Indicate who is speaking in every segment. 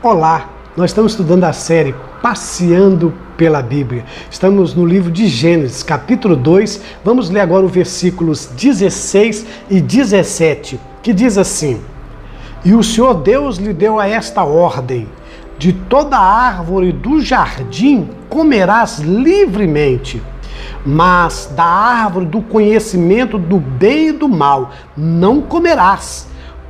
Speaker 1: Olá, nós estamos estudando a série Passeando pela Bíblia. Estamos no livro de Gênesis, capítulo 2. Vamos ler agora os versículos 16 e 17, que diz assim: E o Senhor Deus lhe deu a esta ordem: de toda árvore do jardim comerás livremente, mas da árvore do conhecimento do bem e do mal não comerás,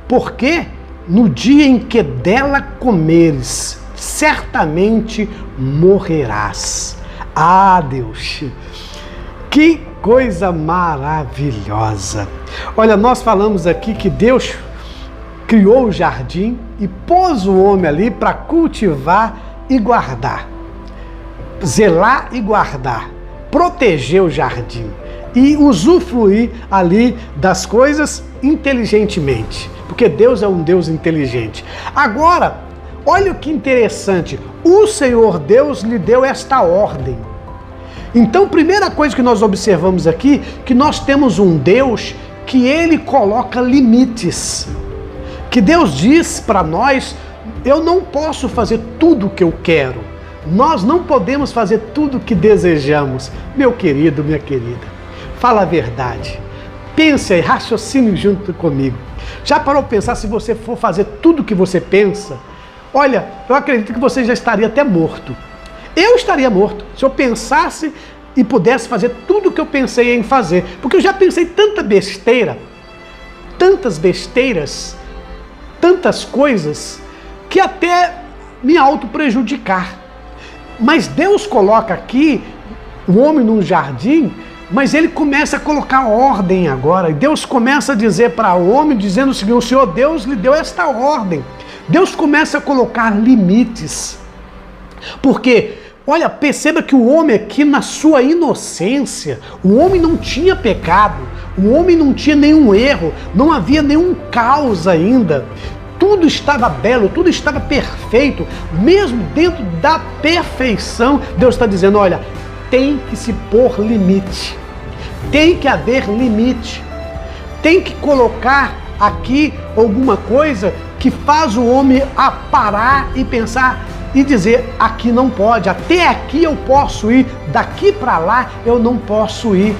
Speaker 1: porque no dia em que dela comeres, certamente morrerás. Ah, Deus, que coisa maravilhosa! Olha, nós falamos aqui que Deus criou o jardim e pôs o homem ali para cultivar e guardar, zelar e guardar, proteger o jardim e usufruir ali das coisas inteligentemente, porque Deus é um Deus inteligente. Agora, olha que interessante, o Senhor Deus lhe deu esta ordem. Então, primeira coisa que nós observamos aqui, que nós temos um Deus que ele coloca limites. Que Deus diz para nós: eu não posso fazer tudo o que eu quero. Nós não podemos fazer tudo o que desejamos. Meu querido, minha querida, fala a verdade. Pense aí, raciocine junto comigo. Já parou para pensar, se você for fazer tudo o que você pensa? Olha, eu acredito que você já estaria até morto. Eu estaria morto se eu pensasse e pudesse fazer tudo o que eu pensei em fazer. Porque eu já pensei tanta besteira, tantas besteiras, tantas coisas, que até me auto-prejudicar. Mas Deus coloca aqui o homem num jardim, mas ele começa a colocar ordem agora. E Deus começa a dizer para o homem, dizendo o seguinte: o Senhor Deus lhe deu esta ordem. Deus começa a colocar limites. Porque, olha, perceba que o homem aqui, na sua inocência, o homem não tinha pecado, o homem não tinha nenhum erro, não havia nenhum caos ainda. Tudo estava belo, tudo estava perfeito. Mesmo dentro da perfeição, Deus está dizendo: olha, tem que se pôr limite. Tem que haver limite. Tem que colocar aqui alguma coisa que faz o homem a parar e pensar e dizer: aqui não pode, até aqui eu posso ir, daqui para lá eu não posso ir.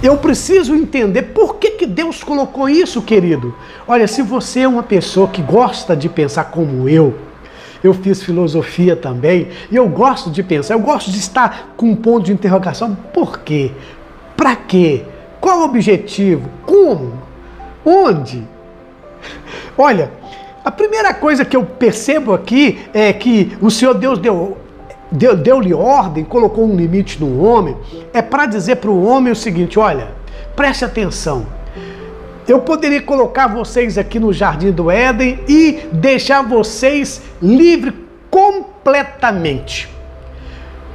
Speaker 1: Eu preciso entender por que Deus colocou isso, querido. Olha, se você é uma pessoa que gosta de pensar como eu fiz filosofia também, e eu gosto de pensar, eu gosto de estar com um ponto de interrogação. Por quê? Para quê? Qual o objetivo? Como? Onde? Olha, a primeira coisa que eu percebo aqui é que o Senhor Deus deu-lhe ordem, colocou um limite no homem, é para dizer para o homem o seguinte: olha, preste atenção. Eu poderia colocar vocês aqui no Jardim do Éden e deixar vocês livres completamente.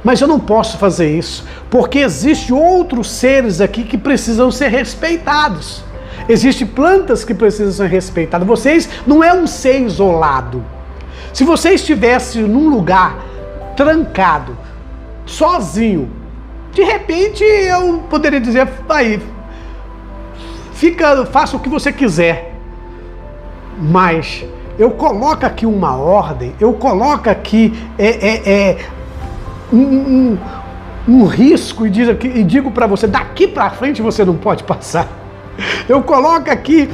Speaker 1: Mas eu não posso fazer isso, porque existem outros seres aqui que precisam ser respeitados. Existem plantas que precisam ser respeitadas. Vocês não é um ser isolado. Se você estivesse num lugar trancado, sozinho, de repente eu poderia dizer: aí, faça o que você quiser. Mas eu coloco aqui uma ordem, eu coloco aqui um risco e digo para você: daqui para frente você não pode passar. Eu coloco aqui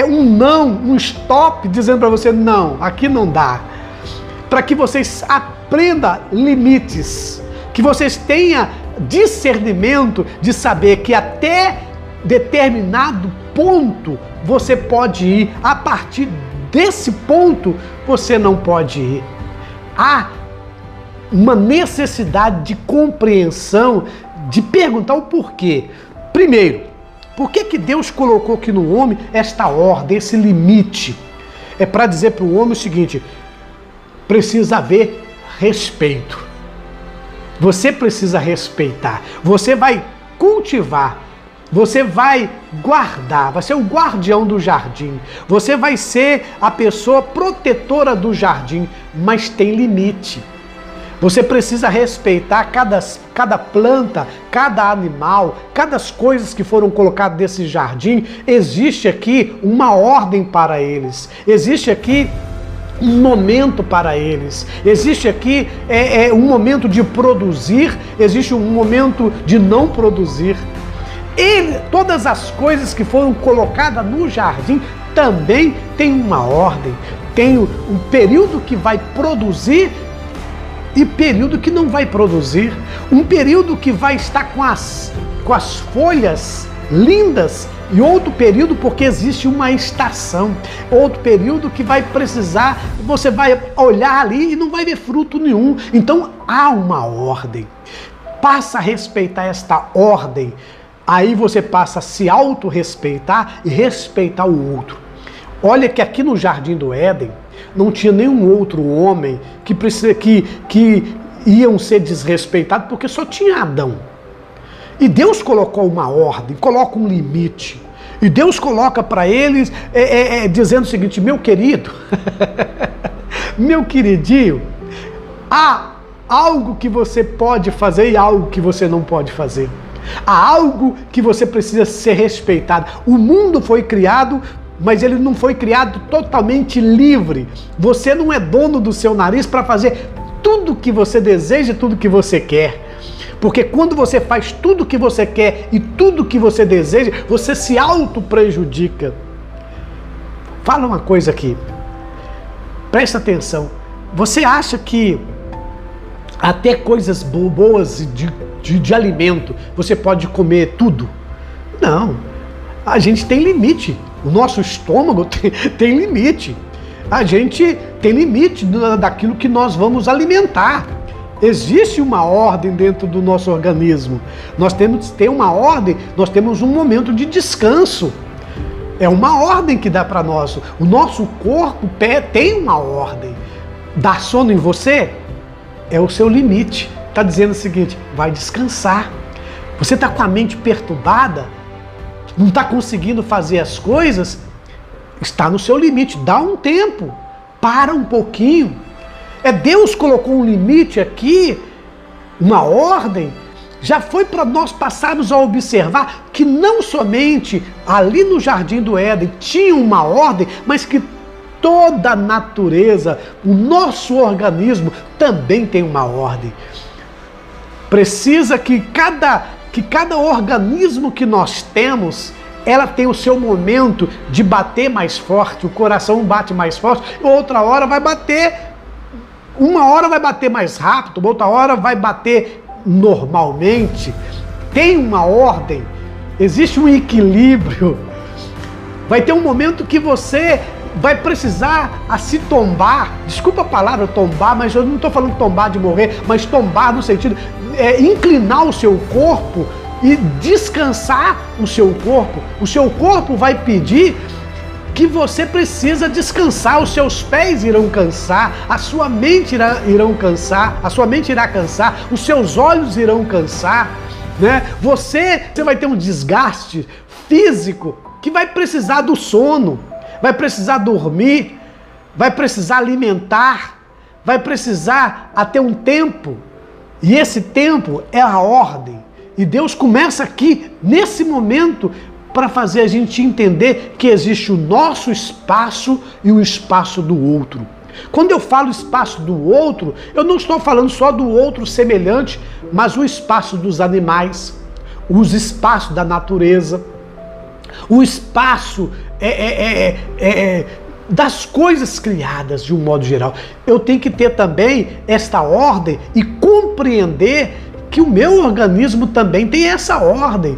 Speaker 1: um não, um stop, dizendo para você: não, aqui não dá. Para que vocês aprendam limites, que vocês tenham discernimento de saber que até determinado ponto você pode ir, a partir desse ponto você não pode ir. Há uma necessidade de compreensão, de perguntar o porquê. Primeiro, por que Deus colocou aqui no homem esta ordem, esse limite? É para dizer para o homem o seguinte: precisa haver respeito. Você precisa respeitar. Você vai cultivar. Você vai guardar. Vai ser o guardião do jardim. Você vai ser a pessoa protetora do jardim. Mas tem limite. Você precisa respeitar cada planta, cada animal, cada coisas que foram colocadas nesse jardim. Existe aqui uma ordem para eles. Existe aqui um momento para eles. Existe aqui um momento de produzir, existe um momento de não produzir. Todas as coisas que foram colocadas no jardim também tem uma ordem. Tem um período que vai produzir e período que não vai produzir. Um período que vai estar com as folhas lindas e outro período porque existe uma estação. Outro período que vai precisar, você vai olhar ali e não vai ver fruto nenhum. Então há uma ordem. Passa a respeitar esta ordem. Aí você passa a se autorrespeitar e respeitar o outro. Olha que aqui no Jardim do Éden não tinha nenhum outro homem que iam ser desrespeitados, porque só tinha Adão. E Deus colocou uma ordem, coloca um limite. E Deus coloca para eles dizendo o seguinte: meu querido, meu queridinho, há algo que você pode fazer e algo que você não pode fazer. Há algo que você precisa ser respeitado. O mundo foi criado, mas ele não foi criado totalmente livre. Você não é dono do seu nariz para fazer tudo o que você deseja e tudo o que você quer. Porque quando você faz tudo o que você quer e tudo o que você deseja, você se auto-prejudica. Fala uma coisa aqui. Presta atenção. Você acha que até coisas boas de alimento você pode comer tudo? Não. A gente tem limite. O nosso estômago tem limite. A gente tem limite daquilo que nós vamos alimentar. Existe uma ordem dentro do nosso organismo. Nós temos que ter uma ordem, nós temos um momento de descanso. É uma ordem que dá para nós. O nosso corpo tem uma ordem. Dá sono em você? É o seu limite. Está dizendo o seguinte: vai descansar. Você está com a mente perturbada? Não está conseguindo fazer as coisas? Está no seu limite. Dá um tempo. Para um pouquinho. Deus colocou um limite aqui, uma ordem. Já foi para nós passarmos a observar que não somente ali no Jardim do Éden tinha uma ordem, mas que toda a natureza, o nosso organismo também tem uma ordem. Precisa que cada organismo que nós temos, ela tem o seu momento de bater mais forte. O coração bate mais forte, outra hora vai bater. Uma hora vai bater mais rápido, outra hora vai bater normalmente. Tem uma ordem, existe um equilíbrio. Vai ter um momento que você vai precisar se tombar. Desculpa a palavra tombar, mas eu não estou falando tombar de morrer, mas tombar no sentido inclinar o seu corpo e descansar o seu corpo. O seu corpo vai pedir que você precisa descansar, os seus pés irão cansar, a sua mente irão cansar, a sua mente irá cansar, os seus olhos irão cansar, né? Você vai ter um desgaste físico que vai precisar do sono, vai precisar dormir, vai precisar alimentar, vai precisar até um tempo, e esse tempo é a ordem. E Deus começa aqui, nesse momento, para fazer a gente entender que existe o nosso espaço e o espaço do outro. Quando eu falo espaço do outro, eu não estou falando só do outro semelhante, mas o espaço dos animais, os espaços da natureza, o espaço das coisas criadas de um modo geral. Eu tenho que ter também esta ordem e compreender que o meu organismo também tem essa ordem.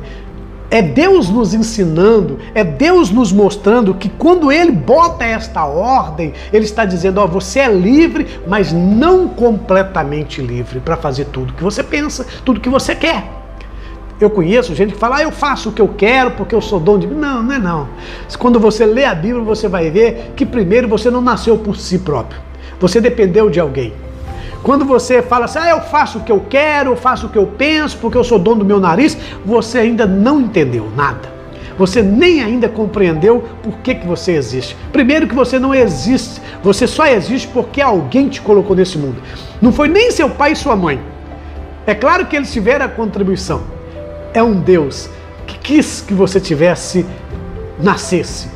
Speaker 1: É Deus nos ensinando, é Deus nos mostrando que quando Ele bota esta ordem, Ele está dizendo: ó, você é livre, mas não completamente livre para fazer tudo que você pensa, tudo que você quer. Eu conheço gente que fala: eu faço o que eu quero porque eu sou dono de mim. Não, não é não. Quando você lê a Bíblia, você vai ver que primeiro você não nasceu por si próprio. Você dependeu de alguém. Quando você fala assim: eu faço o que eu quero, eu faço o que eu penso, porque eu sou dono do meu nariz, você ainda não entendeu nada. Você nem ainda compreendeu por que você existe. Primeiro que você não existe, você só existe porque alguém te colocou nesse mundo. Não foi nem seu pai e sua mãe. É claro que eles tiveram a contribuição. É um Deus que quis que você nascesse.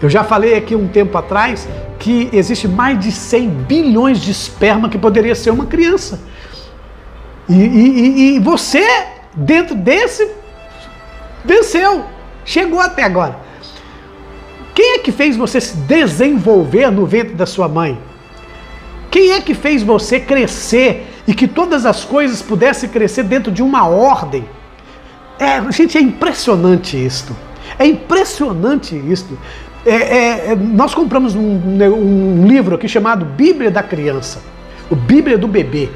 Speaker 1: Eu já falei aqui um tempo atrás que existe mais de 100 bilhões de esperma que poderia ser uma criança. E você, dentro desse, venceu, chegou até agora. Quem é que fez você se desenvolver no ventre da sua mãe? Quem é que fez você crescer e que todas as coisas pudessem crescer dentro de uma ordem? Gente, é impressionante isto. É impressionante isto. Nós compramos um livro aqui chamado Bíblia da Criança, o Bíblia do Bebê.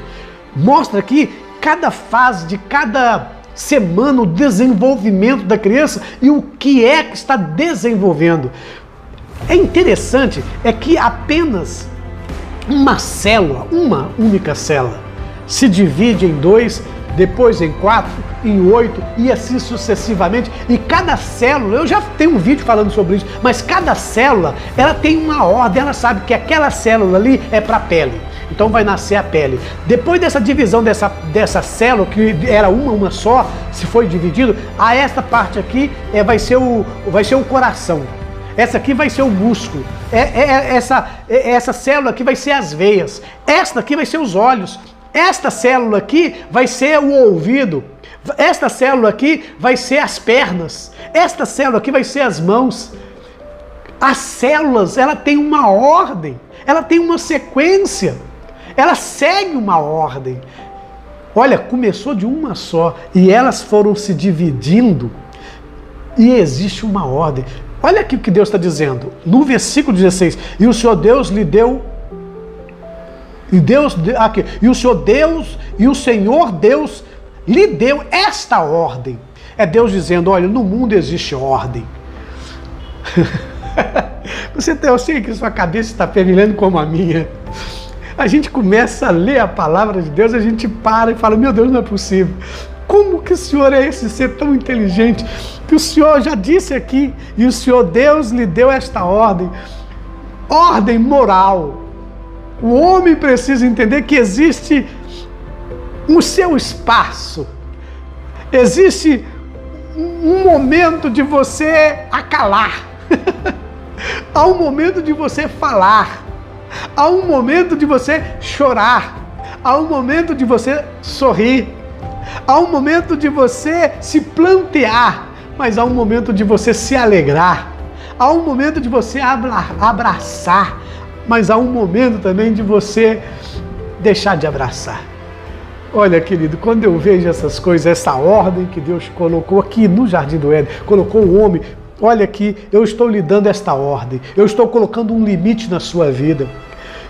Speaker 1: Mostra aqui cada fase de cada semana o desenvolvimento da criança e o que é que está desenvolvendo. É interessante, é que apenas uma célula, uma única célula, se divide em 2, depois em 4, em 8 e assim sucessivamente. E cada célula, eu já tenho um vídeo falando sobre isso, mas cada célula, ela tem uma ordem, ela sabe que aquela célula ali é para a pele. Então vai nascer a pele. Depois dessa divisão dessa célula, que era uma só, se foi dividido, a esta parte aqui vai ser o coração. Essa aqui vai ser o músculo. Essa célula aqui vai ser as veias. Esta aqui vai ser os olhos. Esta célula aqui vai ser o ouvido. Esta célula aqui vai ser as pernas. Esta célula aqui vai ser as mãos. As células, ela tem uma ordem. Ela tem uma sequência. Ela segue uma ordem. Olha, começou de uma só e elas foram se dividindo e existe uma ordem. Olha aqui o que Deus está dizendo. No versículo 16, e o Senhor Deus lhe deu... E o Senhor Deus lhe deu esta ordem. É Deus dizendo, olha, no mundo existe ordem. Eu sei que sua cabeça está fervilhando como a minha. A gente começa a ler a palavra de Deus, a gente para e fala, meu Deus, não é possível. Como que o Senhor é esse ser tão inteligente? Que o Senhor já disse aqui, e o Senhor Deus lhe deu esta ordem. Ordem moral. O homem precisa entender que existe o seu espaço. Existe um momento de você acalar. Há um momento de você falar. Há um momento de você chorar. Há um momento de você sorrir. Há um momento de você se plantear. Mas há um momento de você se alegrar. Há um momento de você abraçar. Mas há um momento também de você deixar de abraçar. Olha, querido, quando eu vejo essas coisas, essa ordem que Deus colocou aqui no Jardim do Éden, colocou o homem, olha aqui, eu estou lhe dando esta ordem, eu estou colocando um limite na sua vida.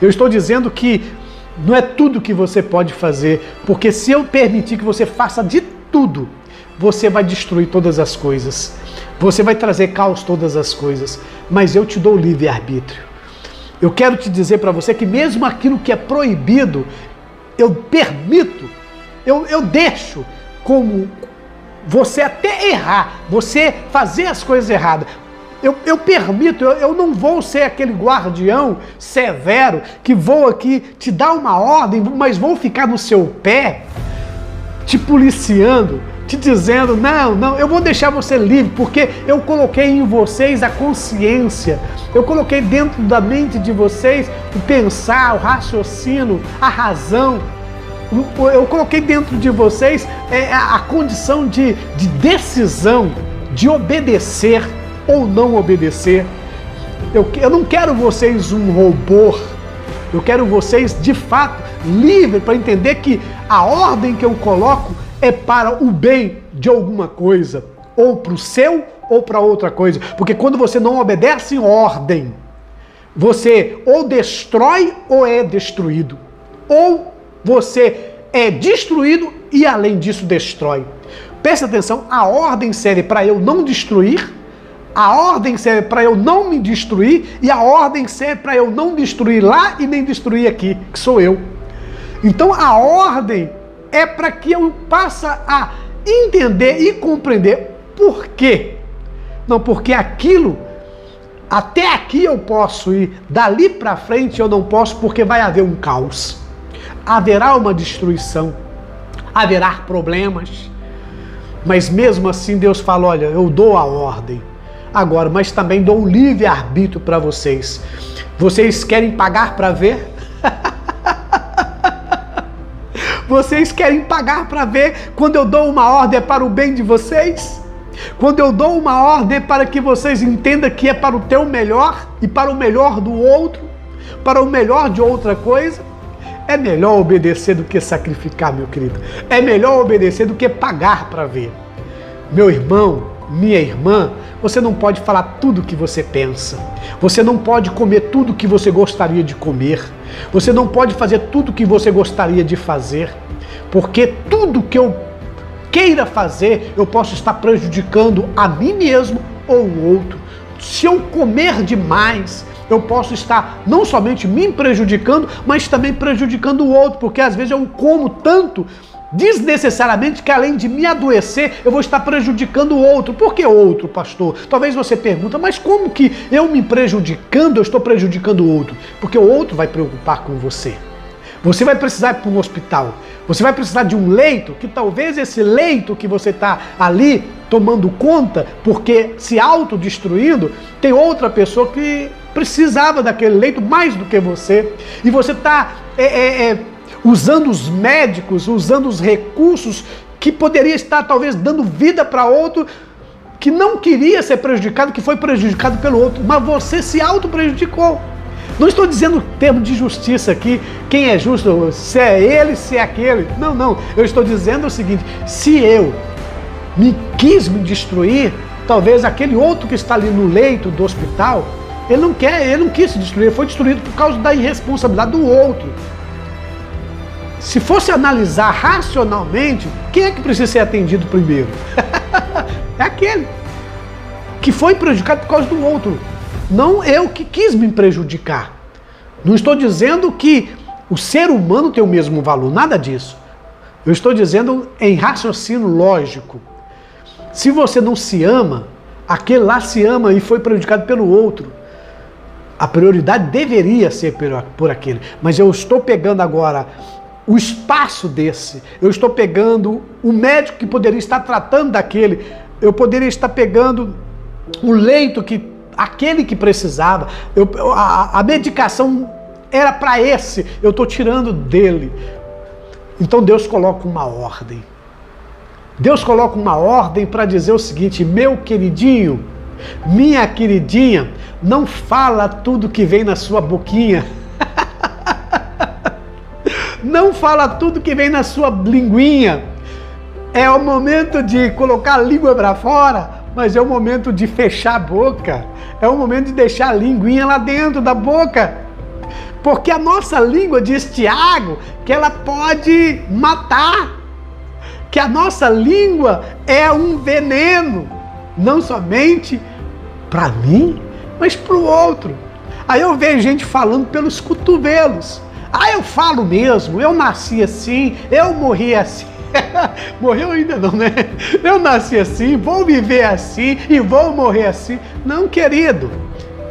Speaker 1: Eu estou dizendo que não é tudo que você pode fazer, porque se eu permitir que você faça de tudo, você vai destruir todas as coisas, você vai trazer caos todas as coisas, mas eu te dou livre-arbítrio. Eu quero te dizer para você que mesmo aquilo que é proibido, eu permito, eu deixo como você até errar, você fazer as coisas erradas. Eu permito, eu não vou ser aquele guardião severo que vou aqui te dar uma ordem, mas vou ficar no seu pé, te policiando, te dizendo, não, eu vou deixar você livre, porque eu coloquei em vocês a consciência, eu coloquei dentro da mente de vocês o pensar, o raciocínio, a razão, eu coloquei dentro de vocês a condição de decisão, de obedecer ou não obedecer. Eu não quero vocês um robô, eu quero vocês de fato livres para entender que a ordem que eu coloco é para o bem de alguma coisa, ou para o seu ou para outra coisa, porque quando você não obedece ordem, você ou destrói ou é destruído, ou você é destruído e além disso destrói. Presta atenção, a ordem serve para eu não destruir, a ordem serve para eu não me destruir e a ordem serve para eu não destruir lá e nem destruir aqui, que sou eu. Então a ordem é para que eu passe a entender e compreender por quê. Não, porque aquilo, até aqui eu posso ir, dali para frente eu não posso, porque vai haver um caos. Haverá uma destruição, haverá problemas. Mas mesmo assim Deus fala, olha, eu dou a ordem. agora, mas também dou um livre-arbítrio para vocês. Vocês querem pagar para ver? Vocês querem pagar para ver quando eu dou uma ordem para o bem de vocês? Quando eu dou uma ordem para que vocês entendam que é para o teu melhor e para o melhor do outro, para o melhor de outra coisa? É melhor obedecer do que sacrificar, meu querido. É melhor obedecer do que pagar para ver. Meu irmão, minha irmã, você não pode falar tudo o que você pensa. Você não pode comer tudo o que você gostaria de comer. Você não pode fazer tudo o que você gostaria de fazer. Porque tudo que eu queira fazer, eu posso estar prejudicando a mim mesmo ou o outro. Se eu comer demais, eu posso estar não somente me prejudicando, mas também prejudicando o outro, porque às vezes eu como tanto desnecessariamente que além de me adoecer, eu vou estar prejudicando o outro. Por que outro, pastor? Talvez você pergunta, mas como que eu me prejudicando, eu estou prejudicando o outro? Porque o outro vai preocupar com você. Você vai precisar ir para um hospital, você vai precisar de um leito, que talvez esse leito que você está ali tomando conta, porque se autodestruindo, tem outra pessoa que precisava daquele leito mais do que você, e você está usando os médicos, usando os recursos que poderia estar talvez dando vida para outro que não queria ser prejudicado, que foi prejudicado pelo outro, mas você se auto-prejudicou. Não estou dizendo termo de justiça aqui, quem é justo, se é ele, se é aquele. Não, não. Eu estou dizendo o seguinte, se eu quis me destruir, talvez aquele outro que está ali no leito do hospital, ele não quis se destruir, ele foi destruído por causa da irresponsabilidade do outro. Se fosse analisar racionalmente, quem é que precisa ser atendido primeiro? É aquele que foi prejudicado por causa do outro. Não eu que quis me prejudicar. Não estou dizendo que o ser humano tem o mesmo valor, nada disso. Eu estou dizendo em raciocínio lógico. Se você não se ama, aquele lá se ama e foi prejudicado pelo outro. A prioridade deveria ser por aquele. Mas eu estou pegando agora o espaço desse. Eu estou pegando o médico que poderia estar tratando daquele. Eu poderia estar pegando o leito que aquele que precisava, a medicação era para esse, eu estou tirando dele. Então Deus coloca uma ordem. Deus coloca uma ordem para dizer o seguinte, meu queridinho, minha queridinha, não fala tudo que vem na sua boquinha. Não fala tudo que vem na sua linguinha. É o momento de colocar a língua para fora, mas é o momento de fechar a boca. É o momento de deixar a linguinha lá dentro da boca. Porque a nossa língua, diz Tiago, que ela pode matar. Que a nossa língua é um veneno. Não somente para mim, mas para o outro. Aí eu vejo gente falando pelos cotovelos. Ah, eu falo mesmo, eu nasci assim, eu morri assim. Morreu ainda não, né? Eu nasci assim, vou viver assim e vou morrer assim. Não, querido,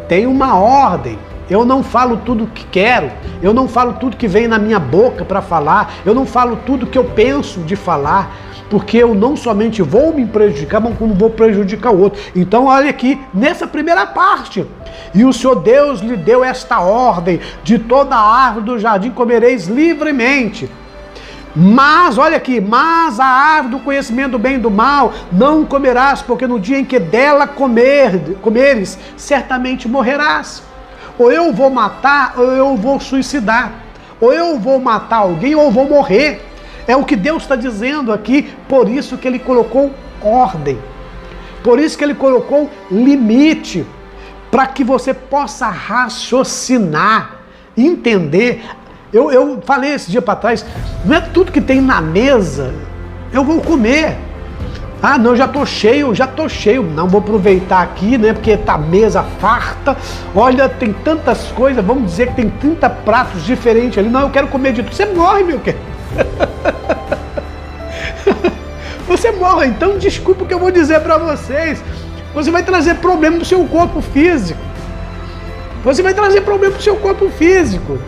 Speaker 1: tem uma ordem. Eu não falo tudo o que quero, eu não falo tudo que vem na minha boca para falar, eu não falo tudo que eu penso de falar, porque eu não somente vou me prejudicar, mas como vou prejudicar o outro. Então olha aqui, nessa primeira parte, e o Senhor Deus lhe deu esta ordem, de toda a árvore do jardim comereis livremente. Mas, olha aqui, mas a árvore do conhecimento do bem e do mal não comerás, porque no dia em que dela comeres, certamente morrerás. Ou eu vou matar, ou eu vou suicidar. Ou eu vou matar alguém, ou eu vou morrer. É o que Deus está dizendo aqui, por isso que Ele colocou ordem. Por isso que Ele colocou limite, para que você possa raciocinar, entender. Eu falei esse dia para trás, não é tudo que tem na mesa, eu vou comer. Ah, não, já tô cheio. Não, vou aproveitar aqui, né, porque tá mesa farta. Olha, tem tantas coisas, vamos dizer que tem 30 pratos diferentes ali. Não, eu quero comer de tudo. Você morre, meu querido. Você morre, então desculpa o que eu vou dizer para vocês. Você vai trazer problema pro seu corpo físico. Você vai trazer problema pro seu corpo físico.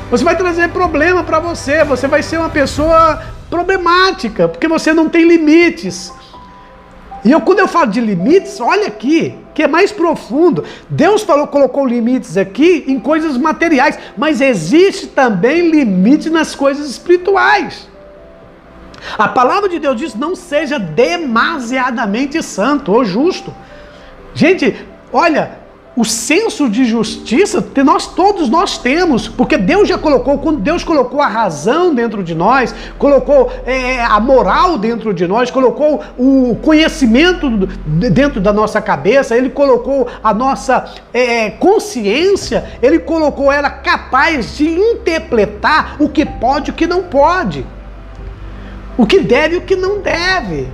Speaker 1: Você vai trazer problema para você, você vai ser uma pessoa problemática, porque você não tem limites. E quando eu falo de limites, olha aqui, que é mais profundo. Deus colocou limites aqui em coisas materiais, mas existe também limite nas coisas espirituais. A palavra de Deus diz: não seja demasiadamente santo ou justo. Gente, olha, o senso de justiça todos nós temos, porque Deus já colocou, quando Deus colocou a razão dentro de nós, colocou a moral dentro de nós, colocou o conhecimento dentro da nossa cabeça, Ele colocou a nossa consciência, Ele colocou ela capaz de interpretar o que pode e o que não pode, o que deve e o que não deve.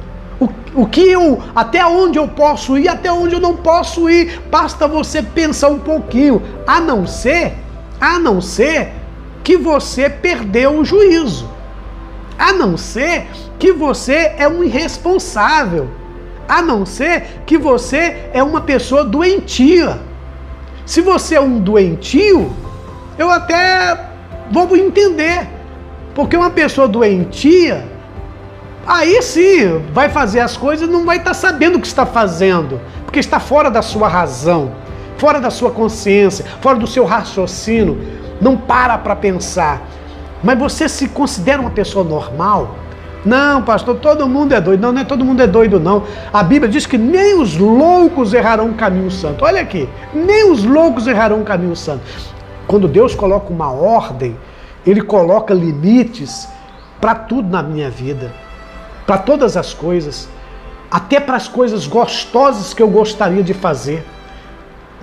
Speaker 1: Até onde eu posso ir, até onde eu não posso ir, basta você pensar um pouquinho, a não ser que você perdeu o juízo, a não ser que você é um irresponsável, a não ser que você é uma pessoa doentia. Se você é um doentio, eu até vou entender, porque uma pessoa doentia, aí sim, vai fazer as coisas e não vai estar sabendo o que está fazendo, porque está fora da sua razão, fora da sua consciência, fora do seu raciocínio, não para pensar. Mas você se considera uma pessoa normal? Não, pastor, todo mundo é doido. Não, não é todo mundo é doido, não. A Bíblia diz que nem os loucos errarão um caminho santo. Olha aqui, nem os loucos errarão um caminho santo. Quando Deus coloca uma ordem, Ele coloca limites para tudo na minha vida, para todas as coisas, até para as coisas gostosas que eu gostaria de fazer.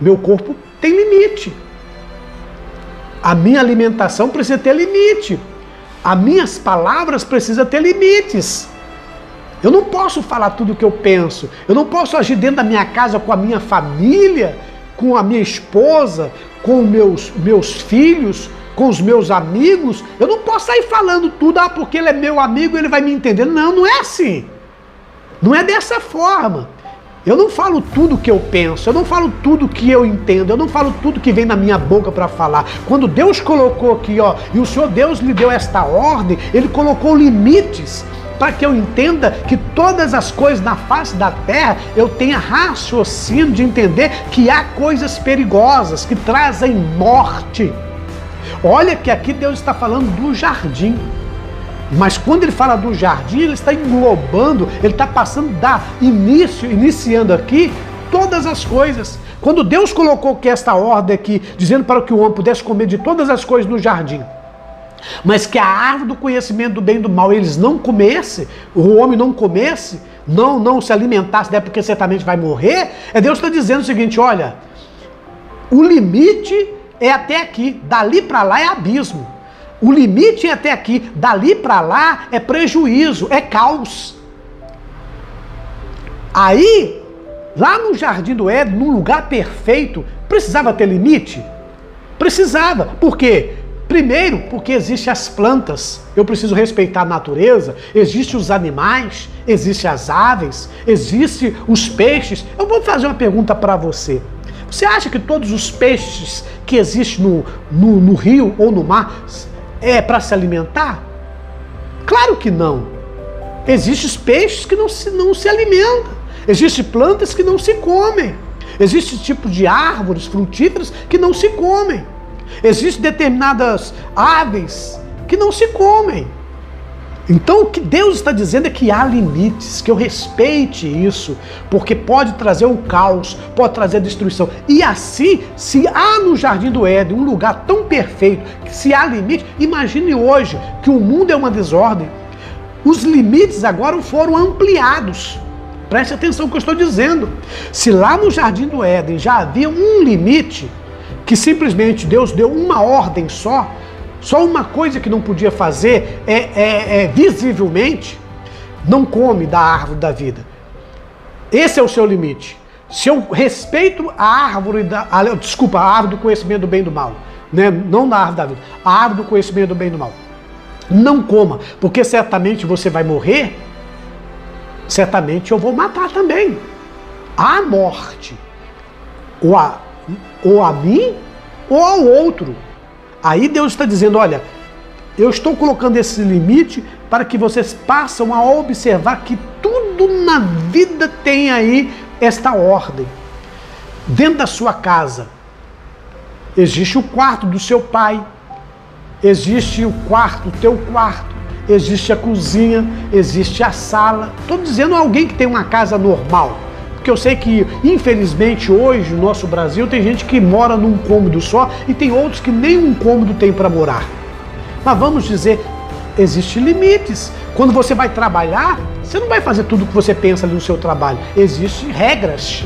Speaker 1: Meu corpo tem limite. A minha alimentação precisa ter limite. As minhas palavras precisam ter limites. Eu não posso falar tudo o que eu penso. Eu não posso agir dentro da minha casa com a minha família, com a minha esposa, com meus filhos, com os meus amigos. Eu não posso sair falando tudo, porque ele é meu amigo, ele vai me entender. Não, não é assim. Não é dessa forma. Eu não falo tudo o que eu penso, eu não falo tudo o que eu entendo, eu não falo tudo que vem na minha boca para falar. Quando Deus colocou aqui, e o Senhor Deus lhe deu esta ordem, Ele colocou limites para que eu entenda que todas as coisas na face da terra, eu tenha raciocínio de entender que há coisas perigosas que trazem morte. Olha que aqui Deus está falando do jardim. Mas quando ele fala do jardim, ele está englobando, ele está iniciando aqui todas as coisas. Quando Deus colocou que esta ordem aqui, dizendo para que o homem pudesse comer de todas as coisas no jardim, mas que a árvore do conhecimento do bem e do mal eles não comessem, o homem não comesse, não se alimentasse, né, porque certamente vai morrer, Deus está dizendo o seguinte: olha, o limite é até aqui, dali para lá é abismo. O limite é até aqui, dali para lá é prejuízo, é caos. Aí, lá no Jardim do Éden, num lugar perfeito, precisava ter limite? Precisava. Por quê? Primeiro, porque existem as plantas, eu preciso respeitar a natureza, existem os animais, existem as aves, existem os peixes. Eu vou fazer uma pergunta para você. Você acha que todos os peixes que existem no rio ou no mar é para se alimentar? Claro que não. Existem peixes que não se alimentam. Existem plantas que não se comem. Existem tipos de árvores frutíferas que não se comem. Existem determinadas aves que não se comem. Então o que Deus está dizendo é que há limites, que eu respeite isso, porque pode trazer o caos, pode trazer a destruição. E assim, se há no Jardim do Éden um lugar tão perfeito, que se há limite, imagine hoje que o mundo é uma desordem. Os limites agora foram ampliados. Preste atenção no que eu estou dizendo. Se lá no Jardim do Éden já havia um limite, que simplesmente Deus deu uma ordem só uma coisa que não podia fazer visivelmente, não come da árvore da vida. Esse é o seu limite. Se eu respeito a árvore a árvore do conhecimento do bem e do mal, né? Não da árvore da vida, a árvore do conhecimento do bem e do mal, não coma, porque certamente você vai morrer, certamente eu vou matar também. Há morte, ou a mim, ou ao outro. Aí Deus está dizendo: olha, eu estou colocando esse limite para que vocês passem a observar que tudo na vida tem aí esta ordem. Dentro da sua casa, existe o quarto do seu pai, existe o teu quarto, existe a cozinha, existe a sala. Estou dizendo alguém que tem uma casa normal, porque eu sei que, infelizmente, hoje no nosso Brasil tem gente que mora num cômodo só e tem outros que nem um cômodo tem para morar. Mas vamos dizer, existem limites. Quando você vai trabalhar, você não vai fazer tudo o que você pensa ali no seu trabalho. Existem regras,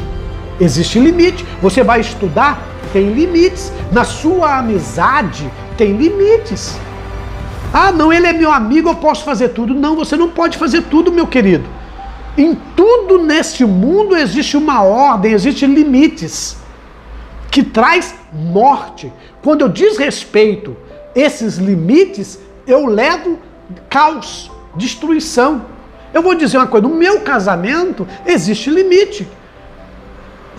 Speaker 1: existe limite. Você vai estudar, tem limites. Na sua amizade, tem limites. Ah, não, ele é meu amigo, eu posso fazer tudo. Não, você não pode fazer tudo, meu querido. Em tudo neste mundo existe uma ordem, existem limites que traz morte. Quando eu desrespeito esses limites, eu levo caos, destruição. Eu vou dizer uma coisa, no meu casamento existe limite.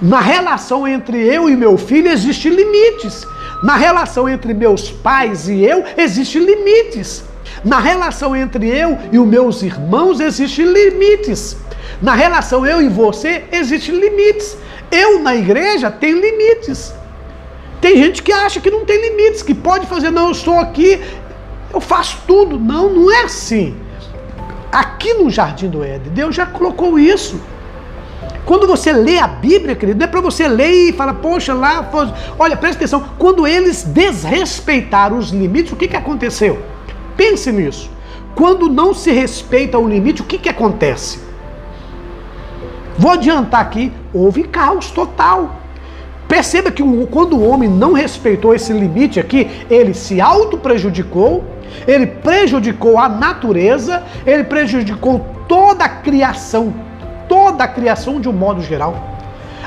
Speaker 1: Na relação entre eu e meu filho existem limites. Na relação entre meus pais e eu existem limites. Na relação entre eu e os meus irmãos existem limites. Na relação eu e você existem limites. Eu na igreja tenho limites. Tem gente que acha que não tem limites, que pode fazer, não, eu estou aqui, eu faço tudo. Não, não é assim. Aqui no Jardim do Éden, Deus já colocou isso. Quando você lê a Bíblia, querido, não é para você ler e falar, poxa, lá... Olha, presta atenção, quando eles desrespeitaram os limites, o que aconteceu? Pense nisso. Quando não se respeita o limite, o que acontece? Vou adiantar aqui, houve caos total. Perceba que quando o homem não respeitou esse limite aqui, ele se auto-prejudicou, ele prejudicou a natureza, ele prejudicou toda a criação de um modo geral.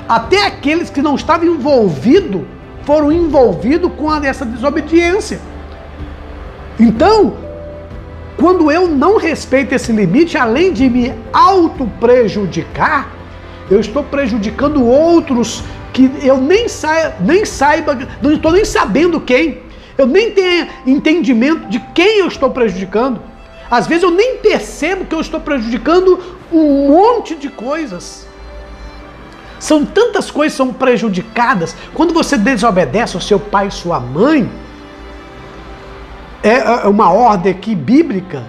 Speaker 1: Até aqueles que não estavam envolvidos, foram envolvidos com essa desobediência. Então, quando eu não respeito esse limite, além de me auto-prejudicar, eu estou prejudicando outros que eu nem saiba, não estou nem sabendo quem. Eu nem tenho entendimento de quem eu estou prejudicando. Às vezes eu nem percebo que eu estou prejudicando um monte de coisas. São tantas coisas que são prejudicadas. Quando você desobedece ao seu pai e sua mãe, é uma ordem aqui bíblica,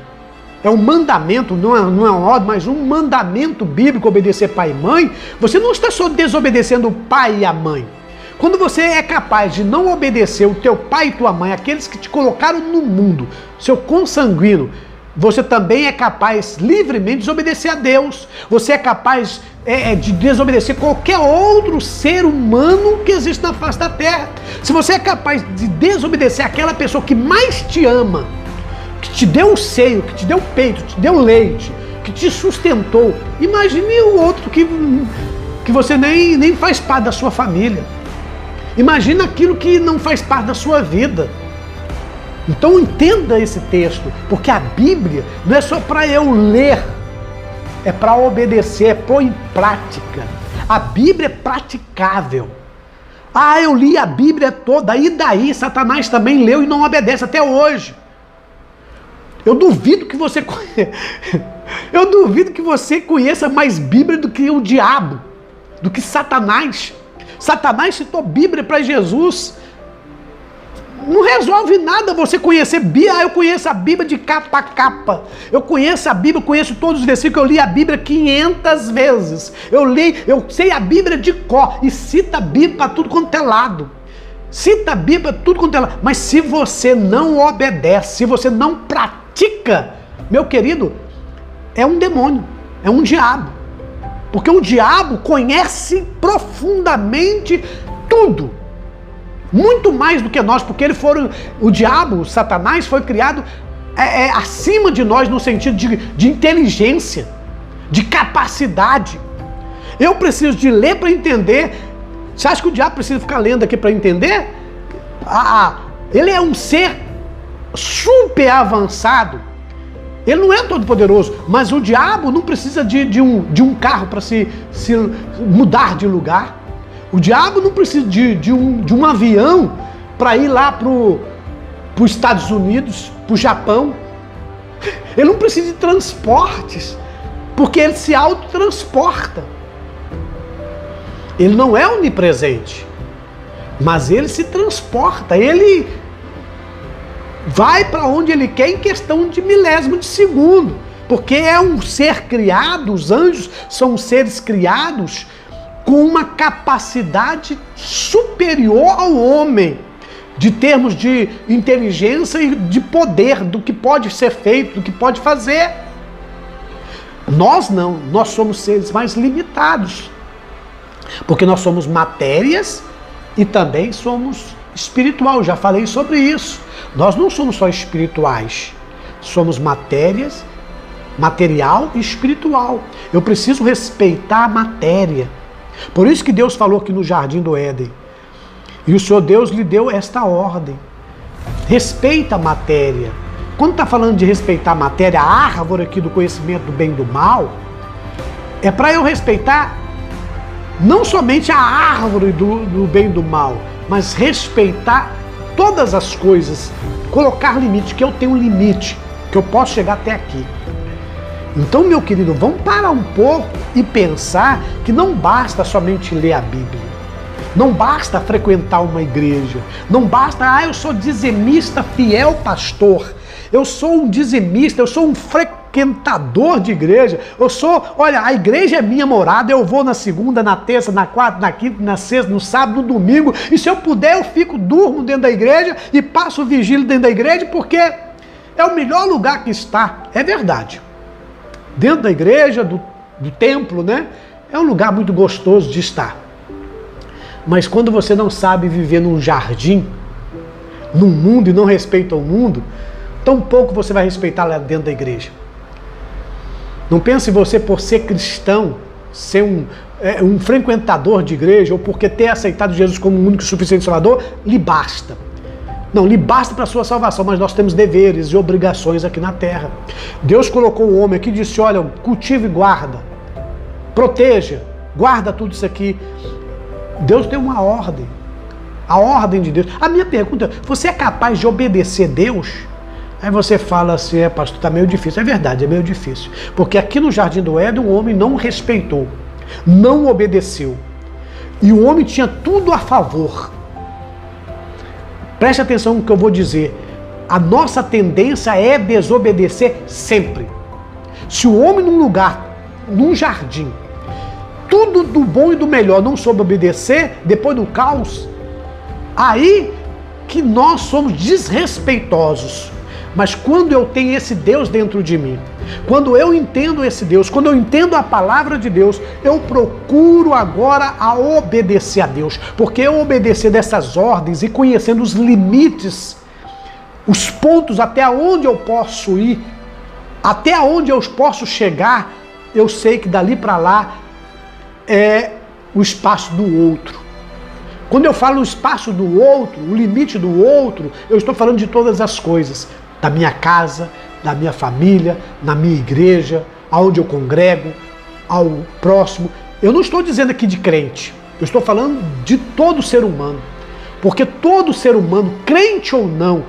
Speaker 1: é um mandamento, não é uma ordem, mas um mandamento bíblico, obedecer pai e mãe. Você não está só desobedecendo o pai e a mãe. Quando você é capaz de não obedecer o teu pai e tua mãe, aqueles que te colocaram no mundo, seu consanguíneo, você também é capaz livremente de desobedecer a Deus. Você é capaz de desobedecer qualquer outro ser humano que existe na face da terra. Se você é capaz de desobedecer aquela pessoa que mais te ama, que te deu o seio, que te deu o peito, que te deu leite, que te sustentou, imagine o outro que você nem faz parte da sua família. Imagina aquilo que não faz parte da sua vida. Então entenda esse texto, porque a Bíblia não é só para eu ler, é para obedecer, é pôr em prática. A Bíblia é praticável. Ah, eu li a Bíblia toda, e daí? Satanás também leu e não obedece até hoje. Eu duvido que você conheça mais Bíblia do que o diabo, do que Satanás. Satanás citou Bíblia para Jesus. Não resolve nada você conhecer Bíblia. Eu conheço a Bíblia de capa a capa. Eu conheço a Bíblia, conheço todos os versículos. Eu li a Bíblia 500 vezes. Eu sei a Bíblia de cor. E cita a Bíblia para tudo quanto é lado. Cita a Bíblia para tudo quanto é lado. Mas se você não obedece, se você não pratica, meu querido, é um demônio, é um diabo. Porque o diabo conhece profundamente tudo. Muito mais do que nós, porque o diabo, o Satanás, foi criado acima de nós no sentido de inteligência, de capacidade. Eu preciso de ler para entender. Você acha que o diabo precisa ficar lendo aqui para entender? Ele é um ser super avançado. Ele não é todo poderoso, mas o diabo não precisa de um carro para se mudar de lugar. O diabo não precisa de um avião para ir lá para os Estados Unidos, para o Japão. Ele não precisa de transportes, porque ele se autotransporta. Ele não é onipresente, mas ele se transporta, ele vai para onde ele quer em questão de milésimo de segundo, porque é um ser criado, os anjos são seres criados com uma capacidade superior ao homem, de termos de inteligência e de poder, do que pode ser feito, do que pode fazer. Nós não, nós somos seres mais limitados, porque nós somos matérias e também somos espiritual, já falei sobre isso. Nós não somos só espirituais, somos matérias, material e espiritual. Eu preciso respeitar a matéria. Por isso que Deus falou aqui no Jardim do Éden. E o Senhor Deus lhe deu esta ordem. Respeita a matéria. Quando está falando de respeitar a matéria, a árvore aqui do conhecimento do bem e do mal, é para eu respeitar não somente a árvore do bem e do mal, mas respeitar todas as coisas, colocar limite, que eu tenho um limite, que eu posso chegar até aqui. Então, meu querido, vamos parar um pouco e pensar que não basta somente ler a Bíblia, não basta frequentar uma igreja, não basta, eu sou dizimista fiel pastor, eu sou um dizimista, eu sou um frequentador de igreja, olha, a igreja é minha morada, eu vou na segunda, na terça, na quarta, na quinta, na sexta, no sábado, no domingo, e se eu puder eu durmo dentro da igreja e passo vigília dentro da igreja, porque é o melhor lugar que está, é verdade. Dentro da igreja, do templo, né? É um lugar muito gostoso de estar. Mas quando você não sabe viver num jardim, num mundo e não respeita o mundo, tão pouco você vai respeitar lá dentro da igreja. Não pense você, por ser cristão, ser um frequentador de igreja, ou porque ter aceitado Jesus como o único e suficiente Salvador, lhe basta. Não, lhe basta para a sua salvação, mas nós temos deveres e obrigações aqui na terra. Deus colocou o homem aqui e disse, olha, cultive e guarda, proteja, guarda tudo isso aqui. Deus tem uma ordem, a ordem de Deus. A minha pergunta, você é capaz de obedecer Deus? Aí você fala assim, pastor, está meio difícil. É verdade, é meio difícil. Porque aqui no Jardim do Éden o homem não respeitou, não obedeceu. E o homem tinha tudo a favor. Preste atenção no que eu vou dizer. A nossa tendência é desobedecer sempre. Se o homem num lugar, num jardim, tudo do bom e do melhor não soube obedecer, depois do caos, aí que nós somos desrespeitosos. Mas quando eu tenho esse Deus dentro de mim, quando eu entendo esse Deus, quando eu entendo a palavra de Deus, eu procuro agora a obedecer a Deus. Porque eu obedecer dessas ordens e conhecendo os limites, os pontos até onde eu posso ir, até onde eu posso chegar, eu sei que dali para lá é o espaço do outro. Quando eu falo o espaço do outro, o limite do outro, eu estou falando de todas as coisas. Da minha casa, da minha família, na minha igreja, aonde eu congrego, ao próximo. Eu não estou dizendo aqui de crente, eu estou falando de todo ser humano. Porque todo ser humano, crente ou não,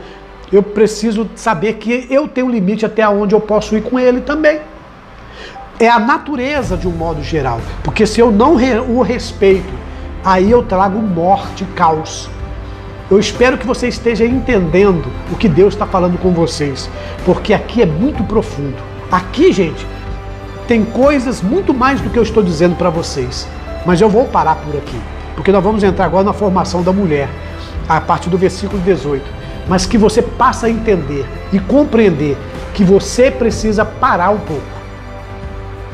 Speaker 1: eu preciso saber que eu tenho um limite até onde eu posso ir com ele também. É a natureza de um modo geral. Porque se eu não o respeito, aí eu trago morte e caos. Eu espero que você esteja entendendo o que Deus está falando com vocês, porque aqui é muito profundo. Aqui, gente, tem coisas muito mais do que eu estou dizendo para vocês, mas eu vou parar por aqui, porque nós vamos entrar agora na formação da mulher, a partir do versículo 18, mas que você passe a entender e compreender que você precisa parar um pouco,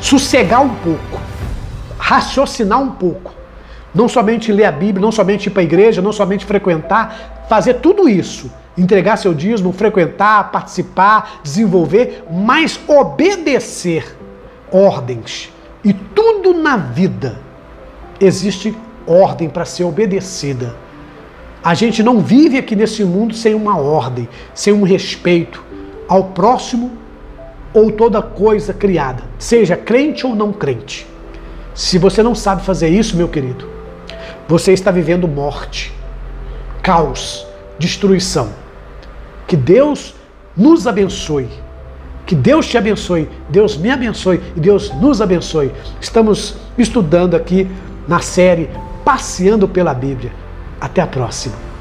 Speaker 1: sossegar um pouco, raciocinar um pouco. Não somente ler a Bíblia, não somente ir para a igreja, não somente frequentar, fazer tudo isso, entregar seu dízimo, frequentar, participar, desenvolver, mas obedecer ordens. E tudo na vida existe ordem para ser obedecida. A gente não vive aqui nesse mundo sem uma ordem, sem um respeito ao próximo ou toda coisa criada, seja crente ou não crente. Se você não sabe fazer isso, meu querido, você está vivendo morte, caos, destruição. Que Deus nos abençoe. Que Deus te abençoe, Deus me abençoe e Deus nos abençoe. Estamos estudando aqui na série Passeando pela Bíblia. Até a próxima.